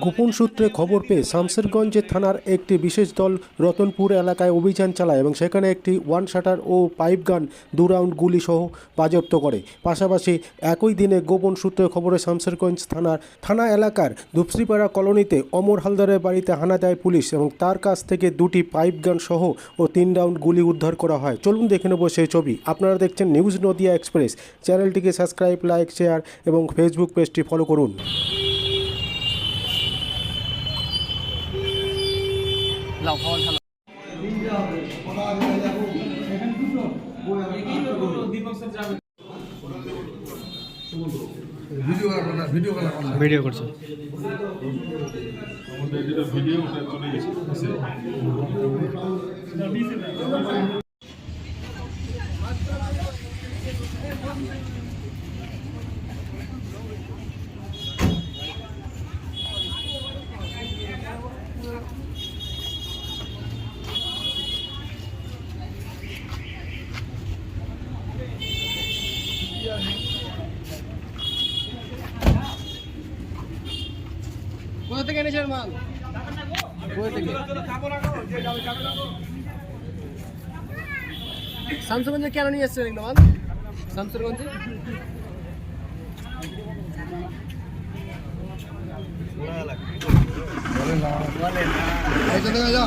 গোপন সূত্রে খবর পেয়ে শামসেরগঞ্জ থানার একটি বিশেষ দল রতনপুর এলাকায় অভিযান চালায় এবং সেখানে একটি ওয়ান শাটার ও পাইপ গান 2 রাউন্ড গুলি সহ বাজেয়াপ্ত করে। পাশাপাশি একই দিনে গোপন সূত্রে খবরে শামসেরগঞ্জ থানা এলাকার ধুপসিপাড়া কলোনিতে অমর হালদারের বাড়িতে হানা দেয় পুলিশ এবং তার কাছ থেকে 2টি পাইপ গান সহ ও 3 রাউন্ড গুলি উদ্ধার করা হয়। চলুন দেখে নেব সেই ছবি। আপনারা দেখছেন নিউজ নদিয়া এক্সপ্রেস। চ্যানেলটিকে সাবস্ক্রাইব, লাইক, শেয়ার এবং ফেসবুক পেজটি ফলো করুন। ভিডিও করছে। কোথা থেকে এনেছেন মাল? কোথা থেকে? শামসেরগঞ্জে কেন নিয়ে এসছেন এগুলো মাল? শামসেরগঞ্জে বলেন না।